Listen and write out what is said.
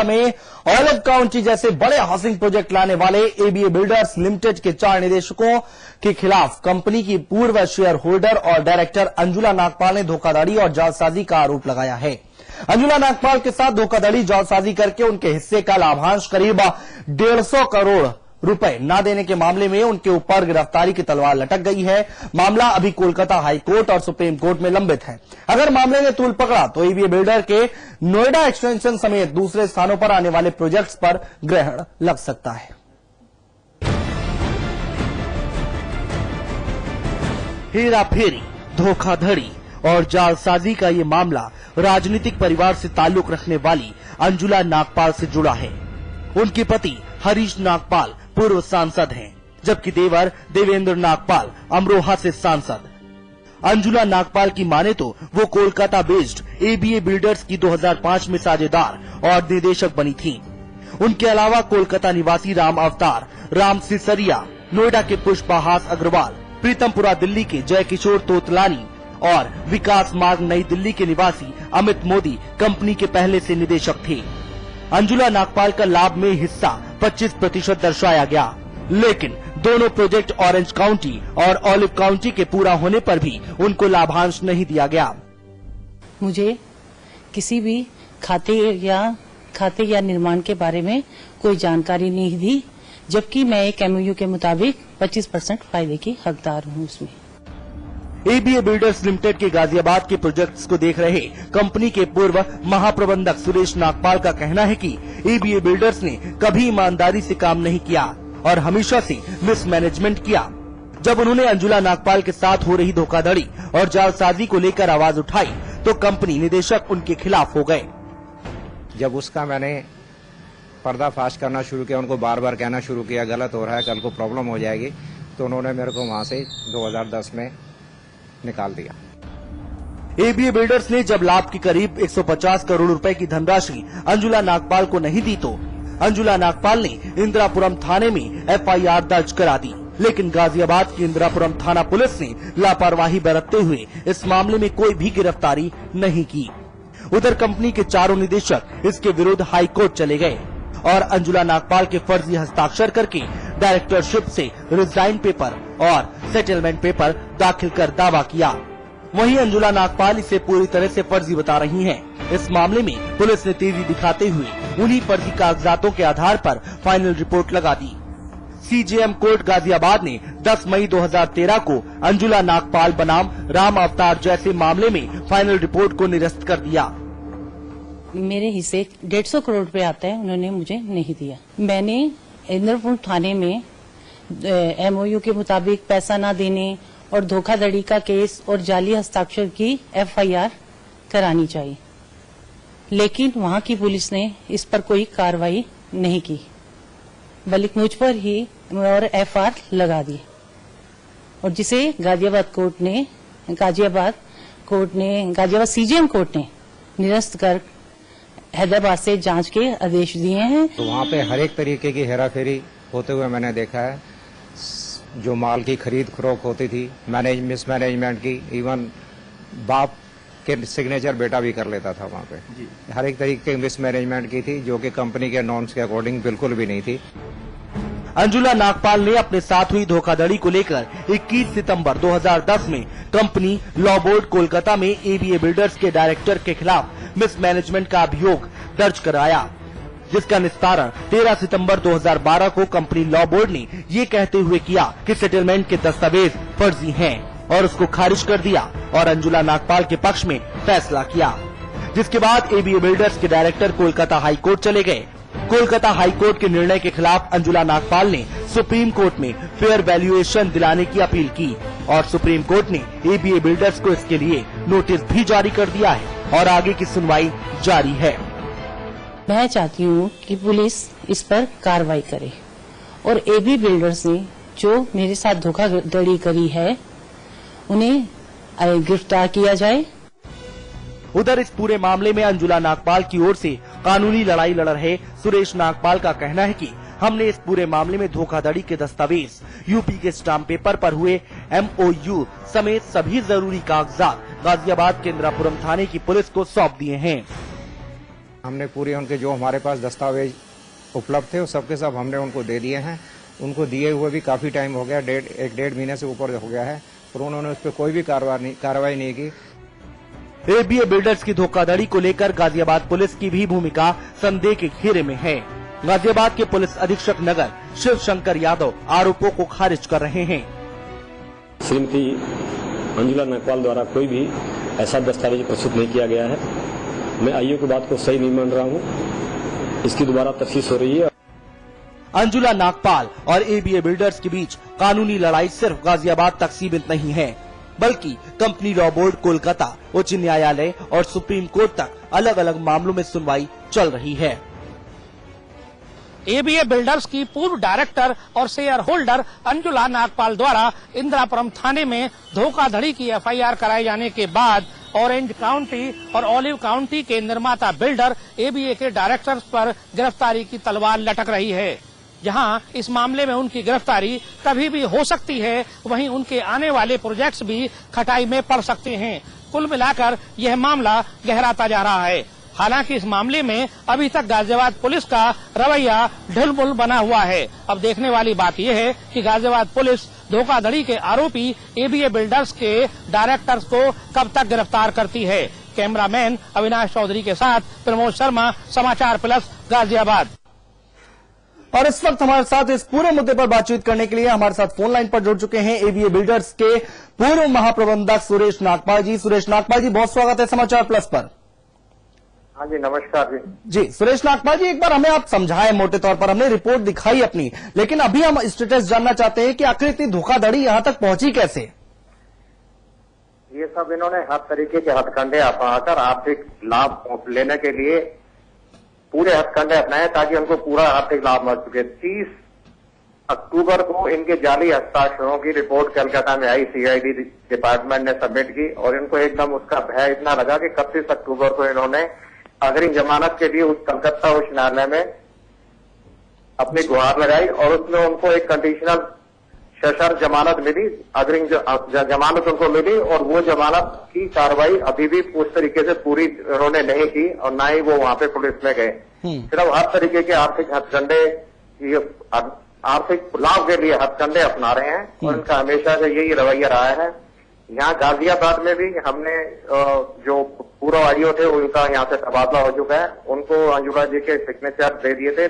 में olive county जैसे बड़े हाउसिंग प्रोजेक्ट लाने वाले एबीए बिल्डर्स लिमिटेड के 4 निदेशकों के खिलाफ कंपनी की पूर्व शेयर होल्डर और डायरेक्टर अंजुला नागपाल ने धोखाधड़ी और जालसाजी का आरोप लगाया है। अंजुला नागपाल के साथ धोखाधड़ी जालसाजी करके उनके हिस्से का लाभांश करीब 150 करोड़ रुपए न देने के मामले में उनके ऊपर गिरफ्तारी की तलवार लटक गई है। मामला अभी कोलकाता हाई कोर्ट और सुप्रीम कोर्ट में लंबित है। अगर मामले ने तूल पकड़ा तो एबीए बिल्डर के नोएडा एक्सटेंशन समेत दूसरे स्थानों पर आने वाले प्रोजेक्ट्स पर ग्रहण लग सकता है। हेराफेरी, धोखाधड़ी और जालसाजी का ये मामला राजनीतिक परिवार से ताल्लुक रखने वाली अंजुला नागपाल से जुड़ा है। उनके पति हरीश नागपाल पूर्व सांसद हैं, जबकि देवर देवेंद्र नागपाल अमरोहा से सांसद। अंजुला नागपाल की माने तो वो कोलकाता बेस्ड एबीए बिल्डर्स की 2005 में साझेदार और निदेशक बनी थीं। उनके अलावा कोलकाता निवासी राम अवतार, राम सिसरिया, नोएडा के पुष्पहास अग्रवाल, प्रीतमपुरा दिल्ली के जय किशोर तोतलानी और विकास मार्ग नई दिल्ली के निवासी अमित मोदी कंपनी के पहले से निदेशक थे। अंजुला नागपाल का लाभ में हिस्सा 25% दर्शाया गया, लेकिन दोनों प्रोजेक्ट ऑरेंज काउंटी और ऑलिव काउंटी के पूरा होने पर भी उनको लाभांश नहीं दिया गया। मुझे किसी भी खाते या निर्माण के बारे में कोई जानकारी नहीं दी, जबकि मैं एक एमओयू के मुताबिक 25% फायदे की हकदार हूँ उसमें। एबीए बिल्डर्स लिमिटेड के गाजियाबाद के प्रोजेक्ट्स को देख रहे कंपनी के पूर्व महाप्रबंधक सुरेश नागपाल का कहना है कि एबीए बिल्डर्स ने कभी ईमानदारी से काम नहीं किया और हमेशा से मिसमैनेजमेंट किया। जब उन्होंने अंजुला नागपाल के साथ हो रही धोखाधड़ी और जालसाजी को लेकर आवाज उठाई तो कंपनी निदेशक उनके खिलाफ हो गए। जब उसका मैंने पर्दाफाश करना शुरू किया, उनको बार बार कहना शुरू किया गलत हो रहा है, कल को प्रॉब्लम हो जाएगी, तो उन्होंने मेरे को वहां से 2010 में निकाल दिया। एबीए बिल्डर्स ने जब लाभ की करीब 150 करोड़ रुपए की धनराशि अंजुला नागपाल को नहीं दी तो अंजुला नागपाल ने इंदिरापुरम थाने में एफआईआर दर्ज करा दी, लेकिन गाजियाबाद की इंदिरापुरम थाना पुलिस ने लापरवाही बरतते हुए इस मामले में कोई भी गिरफ्तारी नहीं की। उधर कंपनी के 4 निदेशक इसके विरुद्ध हाई कोर्ट चले गए और अंजुला नागपाल के फर्जी हस्ताक्षर करके डायरेक्टरशिप से रिजाइन पेपर और सेटलमेंट पेपर दाखिल कर दावा किया। वहीं अंजुला नागपाल इसे पूरी तरह से फर्जी बता रही हैं। इस मामले में पुलिस ने तेजी दिखाते हुए उन्हीं फर्जी कागजातों के आधार पर फाइनल रिपोर्ट लगा दी। सीजेएम कोर्ट गाजियाबाद ने 10 मई 2013 को अंजुला नागपाल बनाम राम अवतार जैसे मामले में फाइनल रिपोर्ट को निरस्त कर दिया। मेरे हिस्से 150 करोड़ रुपए आता है, उन्होंने मुझे नहीं दिया। मैंने इंदिरापुरम थाने में एमओयू के मुताबिक पैसा न देने और धोखाधड़ी का केस और जाली हस्ताक्षर की एफआईआर करानी चाहिए, लेकिन वहां की पुलिस ने इस पर कोई कार्रवाई नहीं की, बल्कि मुझ पर ही और एफआईआर लगा दी और जिसे गाजियाबाद सीजेएम कोर्ट ने निरस्त कर हैदराबाद से जांच के आदेश दिए हैं। तो वहाँ पे हर एक तरीके की हेराफेरी होते हुए मैंने देखा है। जो माल की खरीद फरोख्त होती थी, मिसमैनेजमेंट की, इवन बाप के सिग्नेचर बेटा भी कर लेता था वहाँ पे। हर एक तरीके की मिसमैनेजमेंट की थी, जो कि कंपनी के नॉर्म्स के अकॉर्डिंग बिल्कुल भी नहीं थी। अंजुला नागपाल ने अपने साथ हुई धोखाधड़ी को लेकर 21 सितंबर 2010 में कंपनी लॉ बोर्ड कोलकाता में एबीए बिल्डर्स के डायरेक्टर के खिलाफ मिसमैनेजमेंट का अभियोग दर्ज कराया, जिसका निस्तारण 13 सितंबर 2012 को कंपनी लॉ बोर्ड ने ये कहते हुए किया कि सेटलमेंट के दस्तावेज फर्जी हैं और उसको खारिज कर दिया और अंजुला नागपाल के पक्ष में फैसला किया। जिसके बाद एबीए बिल्डर्स के डायरेक्टर कोलकाता हाई कोर्ट चले गए। कोलकाता हाई कोर्ट के निर्णय के खिलाफ अंजुला नागपाल ने सुप्रीम कोर्ट में फेयर वैल्यूएशन दिलाने की अपील की और सुप्रीम कोर्ट ने एबीए बिल्डर्स को इसके लिए नोटिस भी जारी कर दिया है और आगे की सुनवाई जारी है। मैं चाहती हूँ कि पुलिस इस पर कार्रवाई करे और एबीए बिल्डर्स ने जो मेरे साथ धोखाधड़ी करी है उन्हें गिरफ्तार किया जाए। उधर इस पूरे मामले में अंजुला नागपाल की ओर से कानूनी लड़ाई लड़ रहे सुरेश नागपाल का कहना है कि हमने इस पूरे मामले में धोखाधड़ी के दस्तावेज, यूपी के स्टाम्प पेपर पर हुए एमओयू समेत सभी जरूरी कागजात गाजियाबाद के इंदिरापुरम थाने की पुलिस को सौंप दिए हैं। हमने पूरे उनके जो हमारे पास दस्तावेज उपलब्ध थे वो सबके सब हमने उनको दे दिए हैं। उनको दिए हुए भी काफ़ी टाइम हो गया, एक डेढ़ महीने से ऊपर हो गया है, पर उन्होंने उस पर कोई भी कार्रवाई नहीं की। एबीए बिल्डर्स की धोखाधड़ी को लेकर गाजियाबाद पुलिस की भी भूमिका संदेह के घेरे में है। गाजियाबाद के पुलिस अधीक्षक नगर शिव शंकर यादव आरोपों को खारिज कर रहे हैं। श्रीमती अंजुला नागपाल द्वारा कोई भी ऐसा दस्तावेज प्रस्तुत नहीं किया गया है। मैं आईओ की बात को सही नहीं मान रहा हूं। इसकी दोबारा तफ्तीश हो रही है। अंजुला नागपाल और एबीए बिल्डर्स के बीच कानूनी लड़ाई सिर्फ गाजियाबाद तक सीमित नहीं है, बल्कि कंपनी लॉ बोर्ड कोलकाता उच्च न्यायालय और सुप्रीम कोर्ट तक अलग अलग मामलों में सुनवाई चल रही है। एबीए बिल्डर्स की पूर्व डायरेक्टर और शेयर होल्डर अंजुला नागपाल द्वारा इंदिरापुरम थाने में धोखाधड़ी की एफआईआर कराए जाने के बाद ऑरेंज काउंटी और ऑलिव काउंटी के निर्माता बिल्डर एबीए के डायरेक्टर्स पर गिरफ्तारी की तलवार लटक रही है। जहां इस मामले में उनकी गिरफ्तारी कभी भी हो सकती है, वहीं उनके आने वाले प्रोजेक्ट्स भी खटाई में पड़ सकते हैं। कुल मिलाकर यह मामला गहराता जा रहा है। हालांकि इस मामले में अभी तक गाजियाबाद पुलिस का रवैया ढिलमुल बना हुआ है। अब देखने वाली बात यह है कि गाजियाबाद पुलिस धोखाधड़ी के आरोपी एबीए बिल्डर्स के डायरेक्टर्स को कब तक गिरफ्तार करती है। कैमरामैन अविनाश चौधरी के साथ प्रमोद शर्मा, समाचार प्लस, गाजियाबाद। और इस वक्त हमारे साथ इस पूरे मुद्दे पर बातचीत करने के लिए हमारे साथ फोन लाइन पर जुड़ चुके हैं एबीए बिल्डर्स के पूर्व महाप्रबंधक सुरेश नागपाल जी। सुरेश नागपाल जी, बहुत स्वागत है समाचार प्लस पर। हाँ जी, नमस्कार जी। जी सुरेश नागपाल जी, एक बार हमें आप समझाएं। मोटे तौर पर हमने रिपोर्ट दिखाई अपनी, लेकिन अभी हम स्टेटस जानना चाहते हैं कि आखिर इतनी धोखाधड़ी यहां तक पहुंची कैसे। ये सब इन्होंने हर तरीके के हथकंडे अपनाकर आर्थिक लाभ लेने के लिए पूरे हथकंडे अपनाए ताकि उनको पूरा आर्थिक लाभ मिल सके। 30 अक्टूबर को इनके जाली हस्ताक्षरों की रिपोर्ट कलकत्ता में आई, सीआईडी डिपार्टमेंट ने सबमिट की और इनको एकदम उसका भय इतना लगा कि 31 अक्टूबर को इन्होंने अग्रिम जमानत के लिए उस कलकत्ता उच्च न्यायालय में अपनी गुहार लगाई और उसमें उनको एक कंडीशनल सशर्त जमानत मिली, अग्रिम जमानत उनको मिली और वो जमानत की कार्रवाई अभी भी उस तरीके से पूरी उन्होंने नहीं की और ना ही वो वहां पे पुलिस में गए। सिर्फ हर तरीके के आर्थिक हथकंडे, आर्थिक लाभ के लिए हथकंडे अपना रहे हैं और इनका हमेशा से यही रवैया रहा है। यहाँ गाजियाबाद में भी हमने जो पूर्व आईओ थे उनका यहाँ से तबादला हो चुका है, उनको अंजुला जी के सिग्नेचर दे दिए थे।